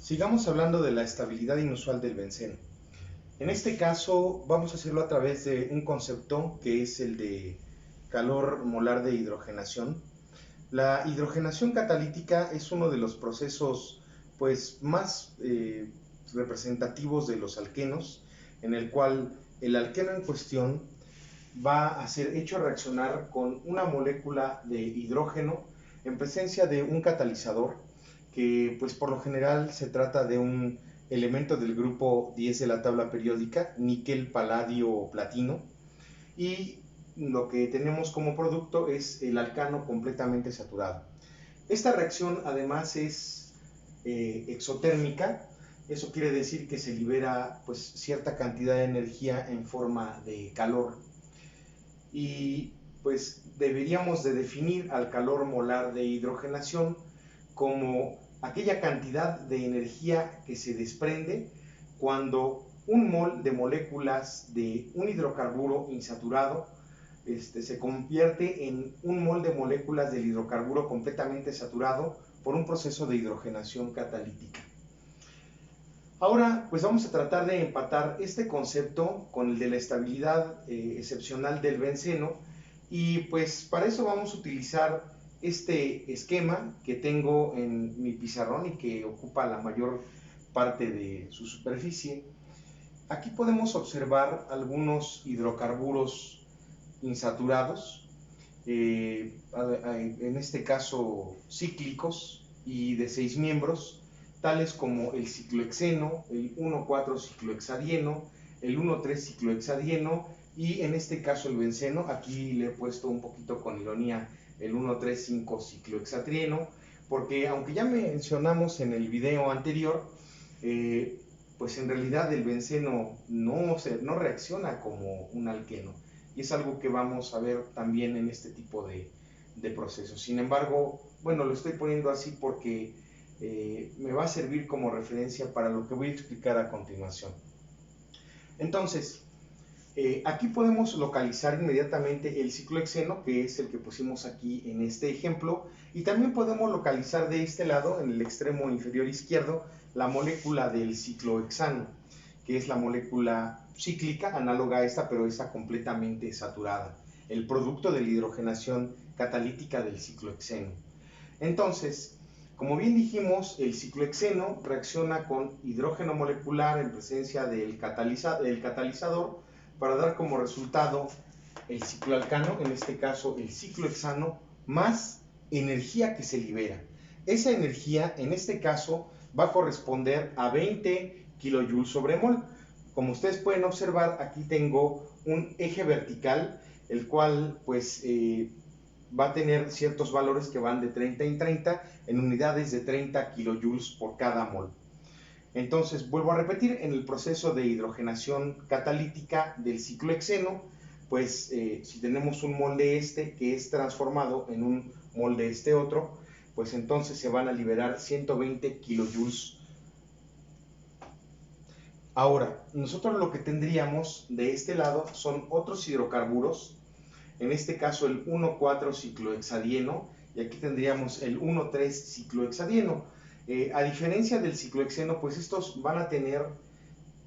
Sigamos hablando de la estabilidad inusual del benceno. En este caso vamos a hacerlo a través de un concepto que es el de calor molar de hidrogenación. La hidrogenación catalítica es uno de los procesos más representativos de los alquenos, en el cual el alqueno en cuestión va a ser hecho reaccionar con una molécula de hidrógeno en presencia de un catalizador que por lo general se trata de un elemento del grupo 10 de la tabla periódica, níquel, paladio o platino, y lo que tenemos como producto es el alcano completamente saturado. Esta reacción además es exotérmica. Eso quiere decir que se libera cierta cantidad de energía en forma de calor, y deberíamos de definir al calor molar de hidrogenación como aquella cantidad de energía que se desprende cuando un mol de moléculas de un hidrocarburo insaturado se convierte en un mol de moléculas del hidrocarburo completamente saturado por un proceso de hidrogenación catalítica. Ahora vamos a tratar de empatar este concepto con el de la estabilidad excepcional del benceno, y para eso vamos a utilizar este esquema que tengo en mi pizarrón y que ocupa la mayor parte de su superficie. Aquí podemos observar algunos hidrocarburos insaturados, en este caso cíclicos y de 6 miembros, tales como el ciclohexeno, el 1,4-ciclohexadieno, el 1,3-ciclohexadieno y en este caso el benceno. Aquí le he puesto un poquito con ironía el 1,3,5-ciclohexatrieno, porque aunque ya mencionamos en el video anterior, en realidad el benceno no reacciona como un alqueno, y es algo que vamos a ver también en este tipo de procesos. Sin embargo, lo estoy poniendo así porque me va a servir como referencia para lo que voy a explicar a continuación. Entonces, aquí podemos localizar inmediatamente el ciclohexeno, que es el que pusimos aquí en este ejemplo, y también podemos localizar de este lado, en el extremo inferior izquierdo, la molécula del ciclohexano, que es la molécula cíclica, análoga a esta, pero esta completamente saturada, el producto de la hidrogenación catalítica del ciclohexeno. Entonces, como bien dijimos, el ciclohexeno reacciona con hidrógeno molecular en presencia del catalizador para dar como resultado el cicloalcano, en este caso el ciclohexano, más energía que se libera. Esa energía, en este caso, va a corresponder a 20 kilojoules sobre mol. Como ustedes pueden observar, aquí tengo un eje vertical, el cual va a tener ciertos valores que van de 30 en 30 en unidades de 30 kilojoules por cada mol. Entonces, vuelvo a repetir, en el proceso de hidrogenación catalítica del ciclohexeno, si tenemos un mol de este que es transformado en un mol de este otro, entonces se van a liberar 120 kilojoules. Ahora, nosotros lo que tendríamos de este lado son otros hidrocarburos, en este caso el 1,4-ciclohexadieno, y aquí tendríamos el 1,3-ciclohexadieno. A diferencia del ciclohexeno, estos van a tener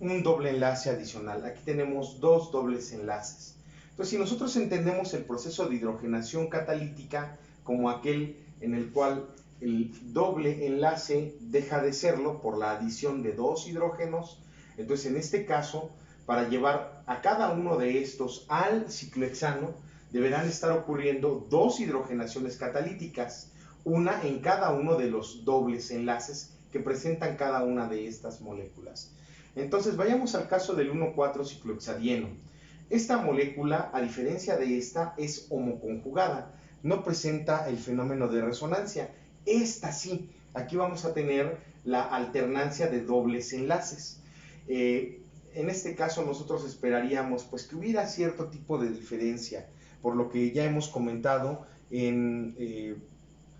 un doble enlace adicional. Aquí tenemos dos dobles enlaces. Entonces, si nosotros entendemos el proceso de hidrogenación catalítica como aquel en el cual el doble enlace deja de serlo por la adición de dos hidrógenos, entonces en este caso, para llevar a cada uno de estos al ciclohexano, deberán estar ocurriendo dos hidrogenaciones catalíticas, una en cada uno de los dobles enlaces que presentan cada una de estas moléculas. Entonces vayamos al caso del 1,4-ciclohexadieno. Esta molécula, a diferencia de esta, es homoconjugada, no presenta el fenómeno de resonancia. Esta sí, aquí vamos a tener la alternancia de dobles enlaces. En este caso nosotros esperaríamos que hubiera cierto tipo de diferencia, por lo que ya hemos comentado en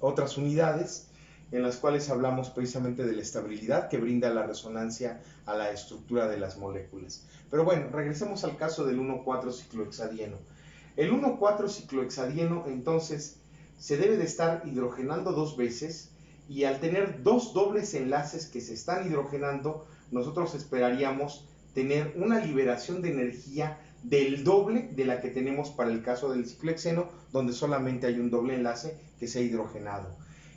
otras unidades en las cuales hablamos precisamente de la estabilidad que brinda la resonancia a la estructura de las moléculas. Pero bueno, regresemos al caso del 1,4-ciclohexadieno. El 1,4-ciclohexadieno entonces se debe de estar hidrogenando dos veces, y al tener dos dobles enlaces que se están hidrogenando, nosotros esperaríamos tener una liberación de energía del doble de la que tenemos para el caso del ciclohexeno, donde solamente hay un doble enlace que se ha hidrogenado.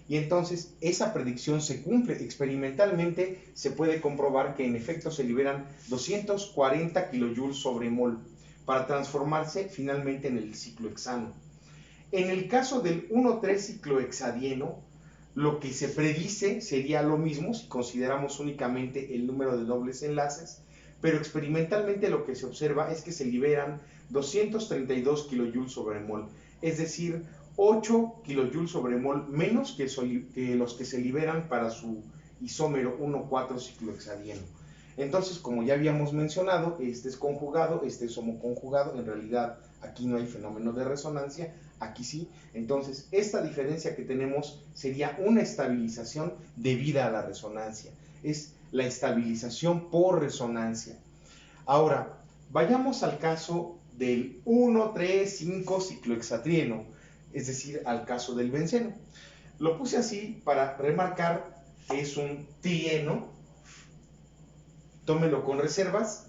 Y entonces esa predicción se cumple. Experimentalmente se puede comprobar que en efecto se liberan 240 kilojoules sobre mol para transformarse finalmente en el ciclohexano. En el caso del 1,3 ciclohexadieno, lo que se predice sería lo mismo si consideramos únicamente el número de dobles enlaces, pero experimentalmente lo que se observa es que se liberan 232 kilojoules sobre mol, es decir, 8 kilojoules sobre mol menos que los que se liberan para su isómero 1,4 ciclohexadieno. Entonces, como ya habíamos mencionado, este es conjugado, este es homoconjugado, en realidad aquí no hay fenómeno de resonancia, aquí sí. Entonces, esta diferencia que tenemos sería una estabilización debida a la resonancia. Es la estabilización por resonancia. Ahora, vayamos al caso del 1,3,5 ciclohexatrieno, es decir, al caso del benceno. Lo puse así para remarcar que es un trieno, tómelo con reservas,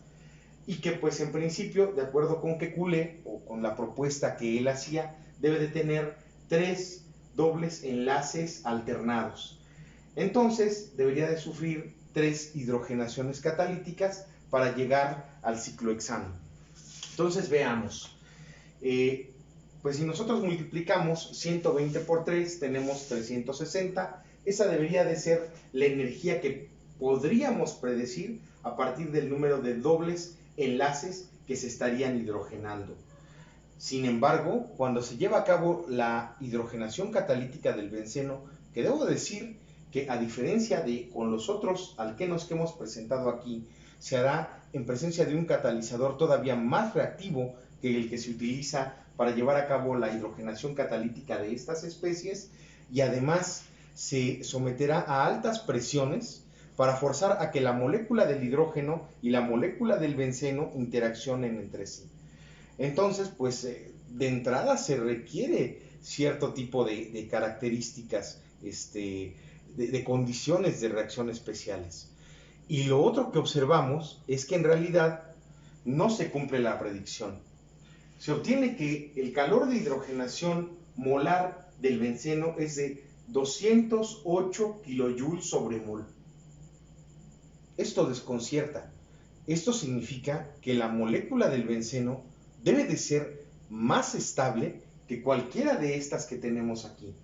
y que pues en principio, de acuerdo con Kekulé, o con la propuesta que él hacía, debe de tener 3 dobles enlaces alternados. Entonces, debería de sufrir 3 hidrogenaciones catalíticas para llegar al ciclohexano. Entonces, veamos. Pues si nosotros multiplicamos 120 por 3, tenemos 360. Esa debería de ser la energía que podríamos predecir a partir del número de dobles enlaces que se estarían hidrogenando. Sin embargo, cuando se lleva a cabo la hidrogenación catalítica del benceno, que debo decir que a diferencia de con los otros alquenos que hemos presentado aquí, se hará en presencia de un catalizador todavía más reactivo que el que se utiliza para llevar a cabo la hidrogenación catalítica de estas especies, y además se someterá a altas presiones para forzar a que la molécula del hidrógeno y la molécula del benceno interaccionen entre sí. Entonces, pues de entrada se requiere cierto tipo de características, de condiciones de reacción especiales. Y lo otro que observamos es que en realidad no se cumple la predicción. Se obtiene que el calor de hidrogenación molar del benceno es de 208 kilojoules sobre mol. Esto desconcierta. Esto significa que la molécula del benceno debe de ser más estable que cualquiera de estas que tenemos aquí.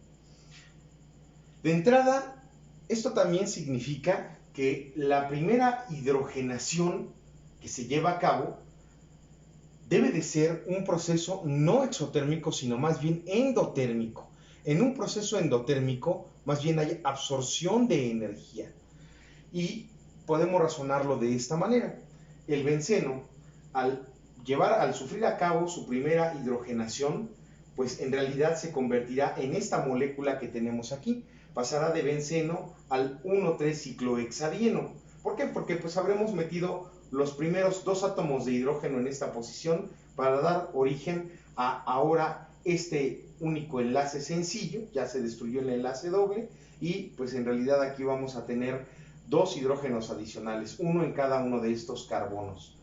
De entrada, esto también significa que la primera hidrogenación que se lleva a cabo debe de ser un proceso no exotérmico, sino más bien endotérmico. En un proceso endotérmico, más bien hay absorción de energía. Y podemos razonarlo de esta manera. El benceno, al sufrir a cabo su primera hidrogenación, pues en realidad se convertirá en esta molécula que tenemos aquí. Pasará de benceno al 1,3 ciclohexadieno. ¿Por qué? Porque pues habremos metido los primeros 2 átomos de hidrógeno en esta posición para dar origen a ahora este único enlace sencillo. Ya se destruyó el enlace doble y pues en realidad aquí vamos a tener 2 hidrógenos adicionales, uno en cada uno de estos carbonos.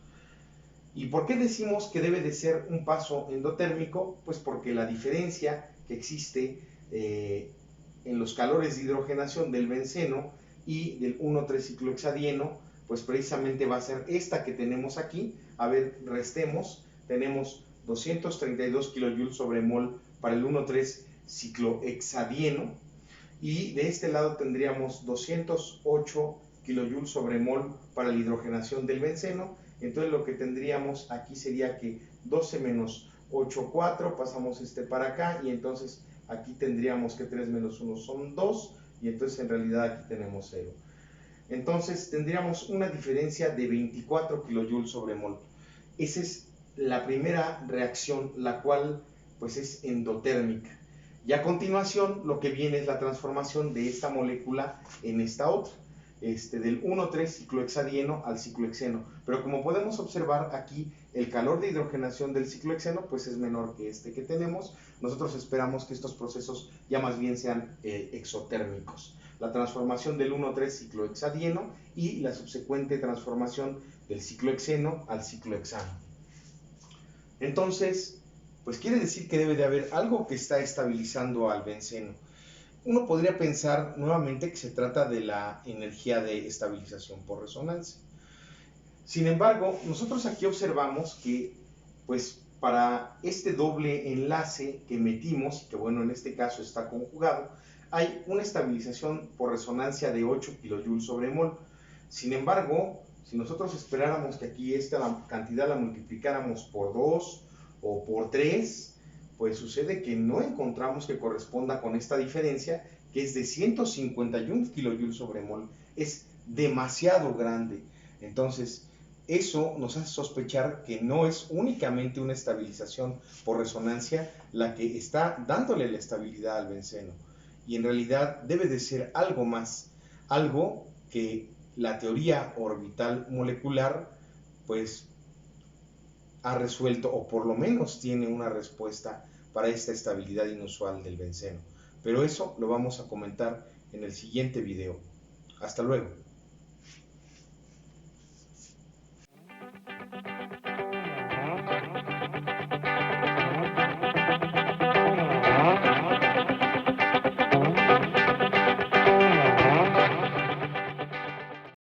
¿Y por qué decimos que debe de ser un paso endotérmico? Pues porque la diferencia que existe en los calores de hidrogenación del benceno y del 1,3 ciclohexadieno, pues precisamente va a ser esta que tenemos aquí. A ver, restemos, tenemos 232 kilojoules sobre mol para el 1,3 ciclohexadieno, y de este lado tendríamos 208 kilojoules sobre mol para la hidrogenación del benceno. Entonces lo que tendríamos aquí sería que 12 menos 8, 4, pasamos este para acá, y entonces aquí tendríamos que 3 menos 1 son 2, y entonces en realidad aquí tenemos 0. Entonces tendríamos una diferencia de 24 kilojoules sobre mol. Esa es la primera reacción, la cual pues es endotérmica. Y a continuación lo que viene es la transformación de esta molécula en esta otra, del 1,3 ciclohexadieno al ciclohexeno. Pero como podemos observar aquí, el calor de hidrogenación del ciclohexeno pues es menor que este que tenemos. Nosotros esperamos que estos procesos ya más bien sean exotérmicos. la transformación del 1,3-ciclohexadieno y la subsecuente transformación del ciclohexeno al ciclohexano. Entonces, pues quiere decir que debe de haber algo que está estabilizando al benceno. Uno podría pensar nuevamente que se trata de la energía de estabilización por resonancia. Sin embargo, nosotros aquí observamos que, pues, para este doble enlace que metimos, que bueno, en este caso está conjugado, hay una estabilización por resonancia de 8 kJ/mol. Sin embargo, si nosotros esperáramos que aquí esta cantidad la multiplicáramos por 2 o por 3, pues sucede que no encontramos que corresponda con esta diferencia, que es de 151 kJ/mol. Es demasiado grande. Entonces, eso nos hace sospechar que no es únicamente una estabilización por resonancia la que está dándole la estabilidad al benceno. Y en realidad debe de ser algo más, algo que la teoría orbital molecular pues ha resuelto, o por lo menos tiene una respuesta para esta estabilidad inusual del benceno. Pero eso lo vamos a comentar en el siguiente video. Hasta luego.